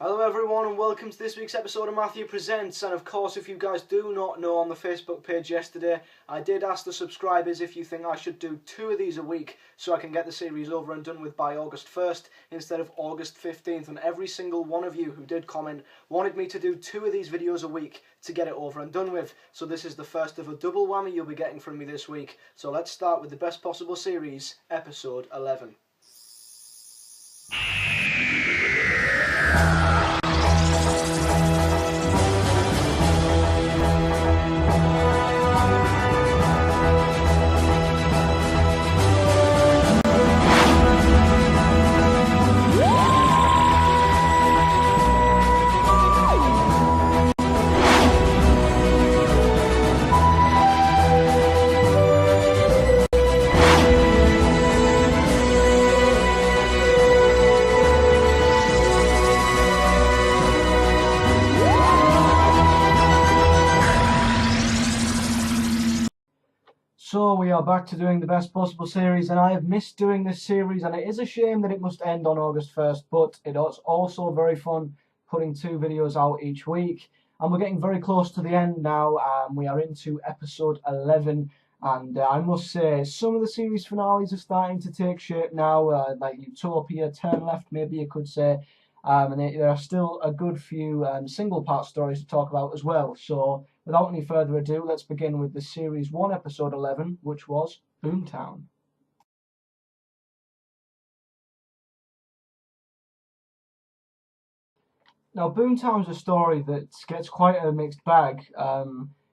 Hello everyone and welcome to this week's episode of Matthew Presents. And of course, if you guys do not know, on the Facebook page yesterday I did ask the subscribers if you think I should do 2 of these a week so I can get the series over and done with by August 1st instead of August 15th, and every single one of you who did comment wanted me to do 2 of these videos a week to get it over and done with. So this is the first of a double whammy you'll be getting from me this week. So let's start with the best possible series, episode 11. So we are back to doing the best possible series, and I have missed doing this series, and it is a shame that it must end on August 1st, but it is also very fun putting 2 videos out each week. And we're getting very close to the end now. We are into episode 11, and I must say some of the series finales are starting to take shape now, like Utopia, Turn Left maybe you could say, and there are still a good few single part stories to talk about as well. So without any further ado, let's begin with the Series 1, Episode 11, which was Boomtown. Now, Boomtown's a story that gets quite a mixed bag.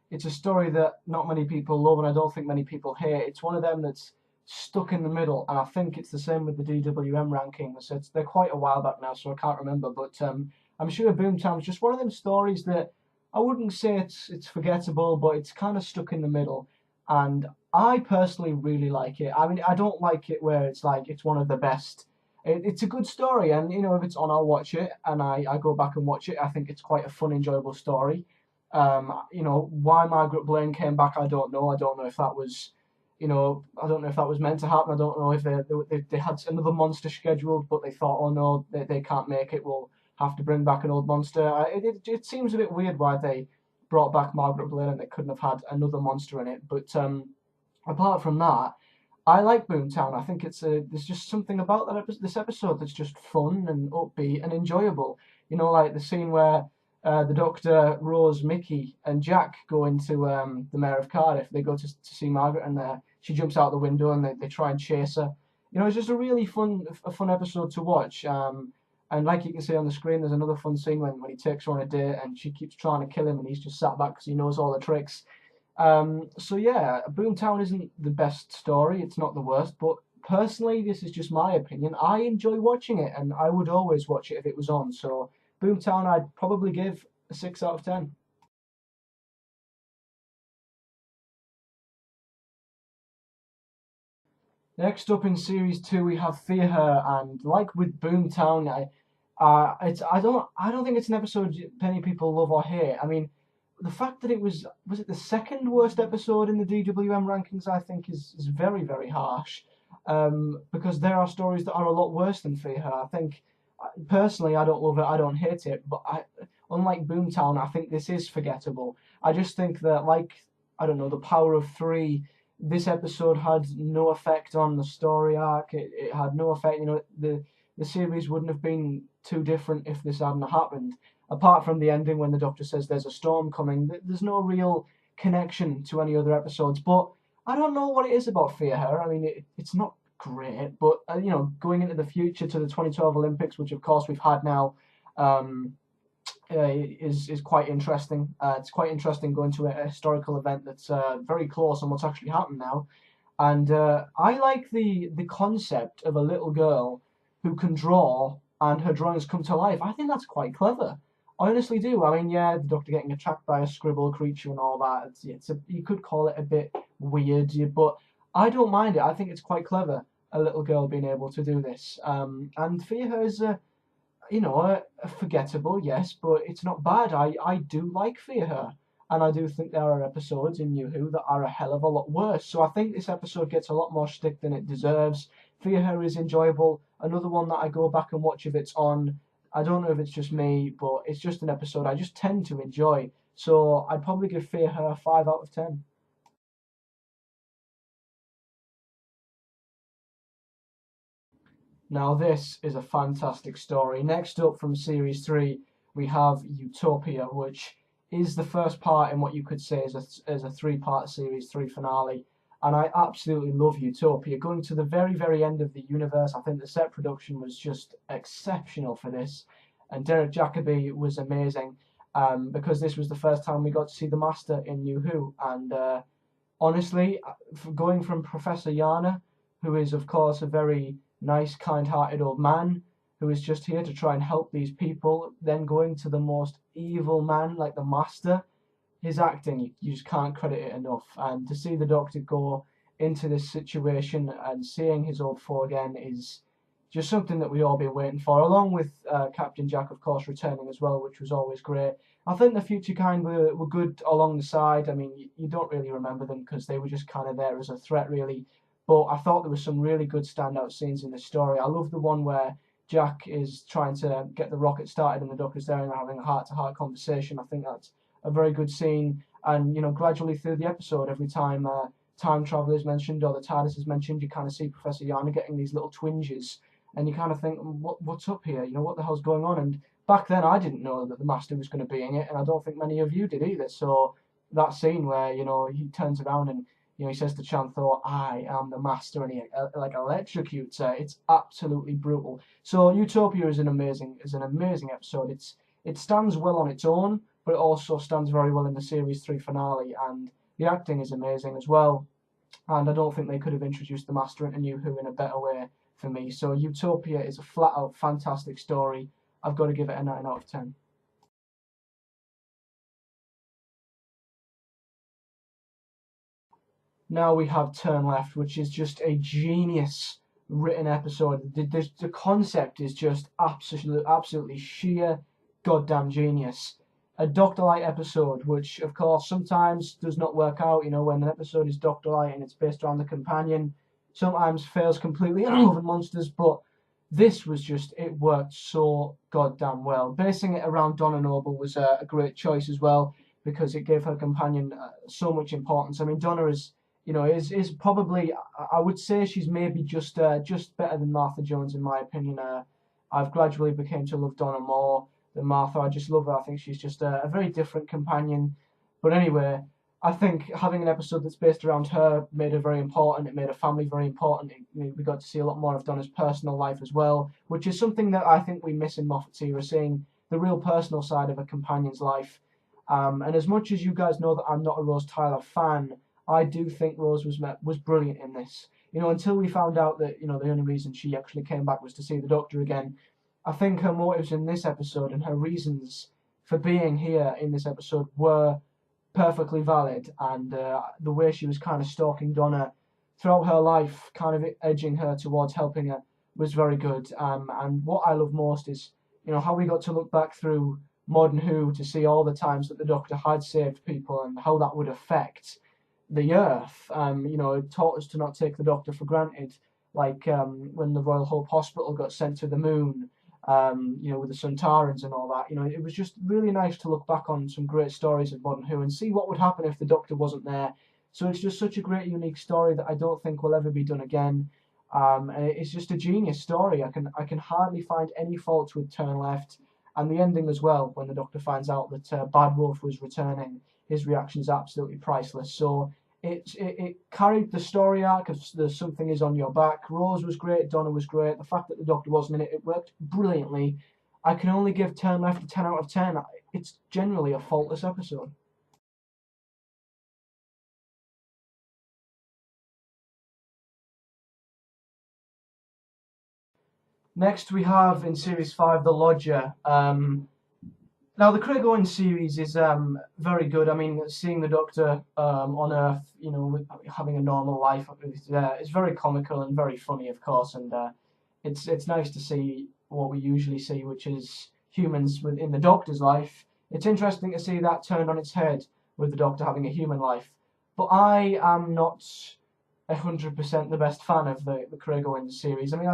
It's a story that not many people love, and I don't think many people hate. It's one of them that's stuck in the middle, and I think it's the same with the DWM rankings. They're quite a while back now, so I can't remember, but I'm sure Boomtown's just one of them stories that I wouldn't say it's forgettable, but it's kind of stuck in the middle, and I personally really like it. I mean, I don't like it where it's like it's one of the best. It's a good story, and you know, if it's on, I'll watch it, and I go back and watch it. I think it's quite a fun, enjoyable story. You know, why Margaret Blaine came back, I don't know. I don't know if that was, you know, I don't know if that was meant to happen. I don't know if they had another monster scheduled, but they thought, oh no, they can't make it. We'll have to bring back an old monster. It seems a bit weird why they brought back Margaret Blaine and they couldn't have had another monster in it. But apart from that, I like Boomtown. I think there's just something about this episode that's just fun and upbeat and enjoyable. You know, like the scene where the Doctor, Rose, Mickey, and Jack go into the Mayor of Cardiff. They go to see Margaret, and she jumps out the window, and they try and chase her. You know, it's just a really fun episode to watch. And like you can see on the screen, there's another fun scene when he takes her on a date, and she keeps trying to kill him, and he's just sat back because he knows all the tricks. So yeah, Boomtown isn't the best story. It's not the worst, but personally, this is just my opinion. I enjoy watching it, and I would always watch it if it was on. So Boomtown, I'd probably give a 6 out of 10. Next up in Series 2, we have Fear Her, and like with Boomtown, I don't think it's an episode many people love or hate. I mean, the fact that it was it the second worst episode in the DWM rankings, I think is very, very harsh, because there are stories that are a lot worse than Fear Her. I think, personally, I don't love it, I don't hate it, but unlike Boomtown, I think this is forgettable. I just think that, like, I don't know, The Power of Three, this episode had no effect on the story arc. It had no effect. You know, the series wouldn't have been too different if this hadn't happened. Apart from the ending when the Doctor says there's a storm coming, there's no real connection to any other episodes. But I don't know what it is about Fear Her. I mean, it's not great, but you know, going into the future to the 2012 Olympics, which of course we've had now, is quite interesting. It's quite interesting going to a historical event that's very close on what's actually happened now. And I like the concept of a little girl who can draw and her drawings come to life. I think that's quite clever. I honestly do. I mean, yeah, the Doctor getting attacked by a scribble creature and all that. You could call it a bit weird, but I don't mind it. I think it's quite clever, a little girl being able to do this. And Fear Her is you know, forgettable, yes, but it's not bad. I do like Fear Her. And I do think there are episodes in New Who that are a hell of a lot worse. So I think this episode gets a lot more stick than it deserves. Fear Her is enjoyable. Another one that I go back and watch if it's on. I don't know if it's just me, but it's just an episode I just tend to enjoy. So I'd probably give Fear Her 5 out of 10. Now this is a fantastic story. Next up from series 3, we have Utopia, which is the first part in what you could say is a three-part series 3 finale. And I absolutely love Utopia. Going to the very, very end of the universe, I think the set production was just exceptional for this. And Derek Jacobi was amazing, because this was the first time we got to see the Master in New Who. And honestly, going from Professor Yana, who is, of course, a very nice, kind-hearted old man who is just here to try and help these people, then going to the most evil man like the Master, his acting, you just can't credit it enough. And to see the Doctor go into this situation and seeing his old foe again is just something that we all been waiting for, along with Captain Jack, of course, returning as well, which was always great. I think the Future Kind were good along the side. I mean, you don't really remember them because they were just kind of there as a threat, really. But I thought there were some really good standout scenes in the story. I love the one where Jack is trying to get the rocket started and the Doctor's there and they're having a heart-to-heart conversation. I think that's a very good scene. And, you know, gradually through the episode, every time time travel is mentioned or the TARDIS is mentioned, you kind of see Professor Yana getting these little twinges. And you kind of think, what's up here? You know, what the hell's going on? And back then, I didn't know that the Master was going to be in it, and I don't think many of you did either. So that scene where, you know, he turns around and, you know, he says to Chantho, "I am the Master," and he like electrocutes her. It's absolutely brutal. So Utopia is an amazing episode. It stands well on its own, but it also stands very well in the series 3 finale, and the acting is amazing as well. And I don't think they could have introduced the Master into New Who in a better way for me. So Utopia is a flat out fantastic story. I've got to give it a 9 out of 10. Now we have Turn Left, which is just a genius written episode. The concept is just absolutely sheer goddamn genius. A Doctor Light episode, which of course sometimes does not work out. You know, when an episode is Doctor Light and it's based around the companion, sometimes fails completely in Love and Monsters, but this was just, it worked so goddamn well. Basing it around Donna Noble was a great choice as well, because it gave her companion so much importance. I mean, Donna is, you know, is probably, I would say she's maybe just better than Martha Jones in my opinion. I've gradually become to love Donna more than Martha. I just love her. I think she's just a very different companion. But anyway, I think having an episode that's based around her made her very important. It made her family very important. We got to see a lot more of Donna's personal life as well, which is something that I think we miss in Moffat's era, seeing the real personal side of a companion's life. And as much as you guys know that I'm not a Rose Tyler fan, I do think Rose was brilliant in this. You know, until we found out that, you know, the only reason she actually came back was to see the Doctor again. I think her motives in this episode and her reasons for being here in this episode were perfectly valid, and the way she was kind of stalking Donna throughout her life, kind of edging her towards helping her, was very good. And what I love most is, you know, how we got to look back through Modern Who to see all the times that the Doctor had saved people and how that would affect the Earth. You know, it taught us to not take the Doctor for granted, like when the Royal Hope Hospital got sent to the moon, you know, with the Suntarans and all that. You know, it was just really nice to look back on some great stories of Modern Who and see what would happen if the Doctor wasn't there. So it's just such a great, unique story that I don't think will ever be done again. And it's just a genius story. I can hardly find any faults with Turn Left, and the ending as well. When the Doctor finds out that Bad Wolf was returning, his reaction is absolutely priceless. So it carried the story arc of the Something Is on Your Back. Rose was great, Donna was great. The fact that the Doctor wasn't in it, it worked brilliantly. I can only give Turn Left a 10 out of 10. It's generally a faultless episode. Next we have in Series 5 The Lodger. Now the Craig Owens series is very good. I mean, seeing the Doctor on Earth, you know, having a normal life, it's very comical and very funny, of course, and it's nice to see what we usually see, which is humans within the Doctor's life. It's interesting to see that turned on its head with the Doctor having a human life. But I am not 100% the best fan of the Craig Owens series. I mean,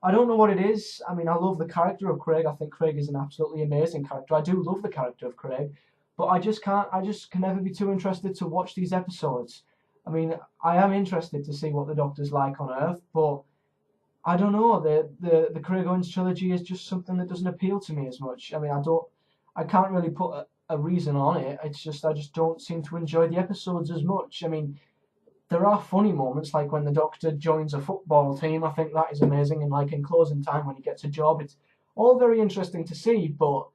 I don't know what it is. I mean, I love the character of Craig. I think Craig is an absolutely amazing character. I do love the character of Craig, but I just can't. I just can never be too interested to watch these episodes. I mean, I am interested to see what the Doctor's like on Earth, but I don't know. The Craig Owens trilogy is just something that doesn't appeal to me as much. I mean, I can't really put a reason on it. It's just I just don't seem to enjoy the episodes as much. I mean, there are funny moments like when the Doctor joins a football team. I think that is amazing, and like in Closing Time when he gets a job, it's all very interesting to see. But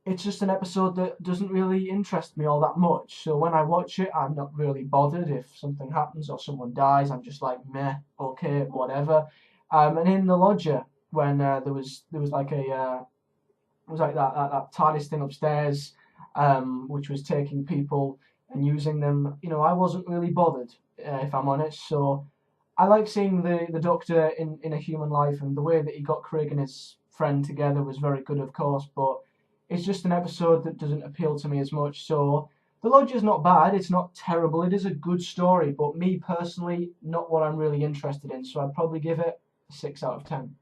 it's just an episode that doesn't really interest me all that much. So when I watch it, I'm not really bothered if something happens or someone dies. I'm just like, meh, okay, whatever. And in the Lodger, when there was like it was like that TARDIS thing upstairs, which was taking people and using them. You know, I wasn't really bothered, if I'm honest. So I like seeing the Doctor in a human life, and the way that he got Craig and his friend together was very good, of course. But it's just an episode that doesn't appeal to me as much. So the Lodge is not bad. It's not terrible. It is a good story, but me personally, not what I'm really interested in. So I'd probably give it a 6 out of 10.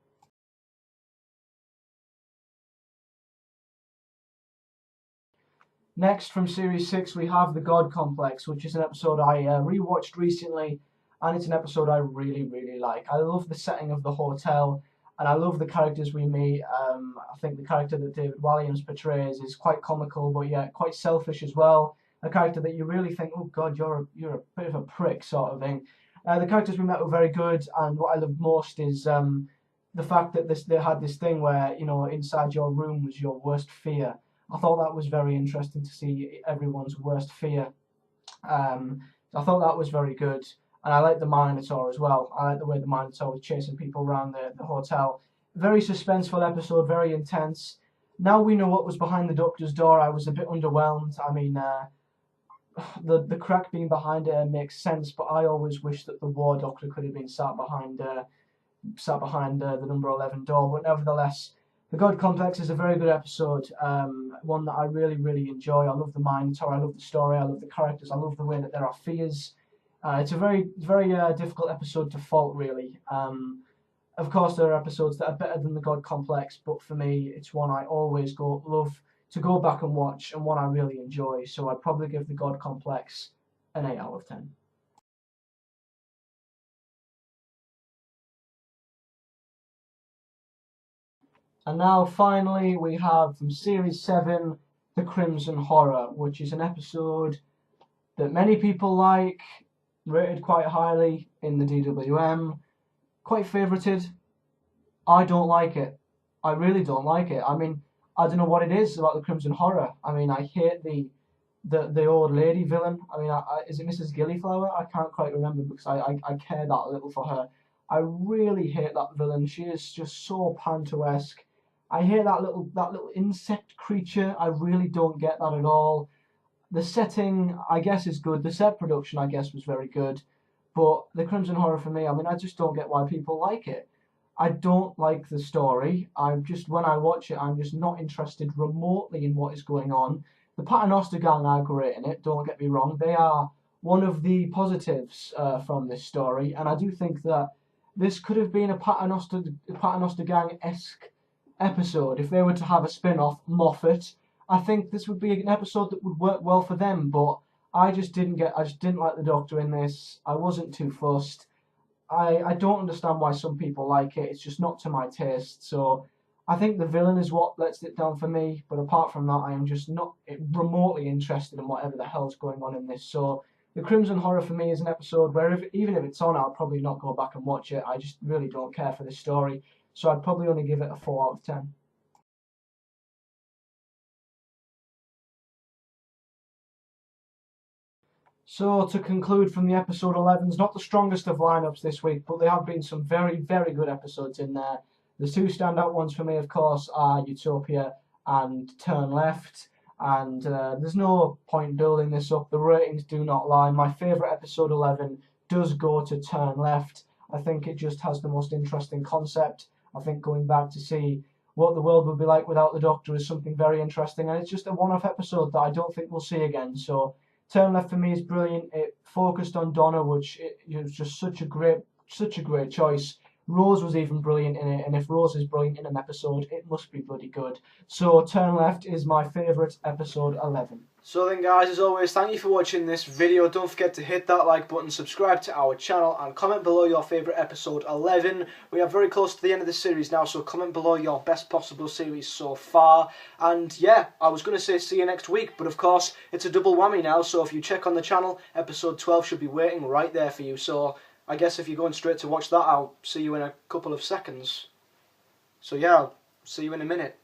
Next, from Series 6, we have The God Complex, which is an episode I rewatched recently, and it's an episode I really, really like. I love the setting of the hotel, and I love the characters we meet. I think the character that David Walliams portrays is quite comical, but yet quite selfish as well. A character that you really think, oh God, you're a bit of a prick, sort of thing. The characters we met were very good, and what I loved most is the fact that they had this thing where, you know, inside your room was your worst fear. I thought that was very interesting to see everyone's worst fear. I thought that was very good. And I like the Minotaur as well. I like the way the Minotaur was chasing people around the hotel. Very suspenseful episode, very intense. Now we know what was behind the Doctor's door. I was a bit underwhelmed. I mean, the crack being behind it makes sense, but I always wish that the War Doctor could have been sat behind the number 11 door. But nevertheless, the God Complex is a very good episode, one that I really, really enjoy. I love the Minotaur, I love the story, I love the characters, I love the way that there are fears. It's a very, very difficult episode to fault, really. Of course, there are episodes that are better than the God Complex, but for me, it's one I always love to go back and watch, and one I really enjoy. So I'd probably give the God Complex an 8 out of 10. And now, finally, we have from Series 7, The Crimson Horror, which is an episode that many people like, rated quite highly in the DWM, quite favorited. I don't like it. I really don't like it. I mean, I don't know what it is about the Crimson Horror. I mean, I hate the old lady villain. I mean, is it Mrs. Gillyflower? I can't quite remember because I care that little for her. I really hate that villain. She is just so Panto-esque. I hate that little insect creature. I really don't get that at all. The setting, I guess, is good. The set production, I guess, was very good. But the Crimson Horror for me, I mean, I just don't get why people like it. I don't like the story. When I watch it, I'm just not interested remotely in what is going on. The Paternoster Gang are great in it, don't get me wrong. They are one of the positives from this story, and I do think that this could have been a Paternoster Gang-esque episode. If they were to have a spin-off, Moffat, I think this would be an episode that would work well for them, but I just didn't like the Doctor in this. I wasn't too fussed. I don't understand why some people like it. It's just not to my taste. So I think the villain is what lets it down for me. But apart from that, I am just not remotely interested in whatever the hell's going on in this. So the Crimson Horror for me is an episode where even if it's on, I'll probably not go back and watch it. I just really don't care for this story. So I'd probably only give it a 4 out of 10. So to conclude from the episode 11's, not the strongest of lineups this week, but there have been some very, very good episodes in there. The two standout ones for me, of course, are Utopia and Turn Left. And there's no point building this up. The ratings do not lie. My favourite episode 11 does go to Turn Left. I think it just has the most interesting concept. I think going back to see what the world would be like without the Doctor is something very interesting. And it's just a one-off episode that I don't think we'll see again. So Turn Left for me is brilliant. It focused on Donna, which it was just such a great choice. Rose was even brilliant in it, and if Rose is brilliant in an episode, it must be bloody good. So Turn Left is my favourite episode 11. So then guys, as always, thank you for watching this video. Don't forget to hit that like button, subscribe to our channel, and comment below your favourite episode 11. We are very close to the end of the series now, so comment below your best possible series so far. And yeah, I was going to say see you next week, but of course, it's a double whammy now, so if you check on the channel, episode 12 should be waiting right there for you. So I guess if you're going straight to watch that, I'll see you in a couple of seconds. So yeah, I'll see you in a minute.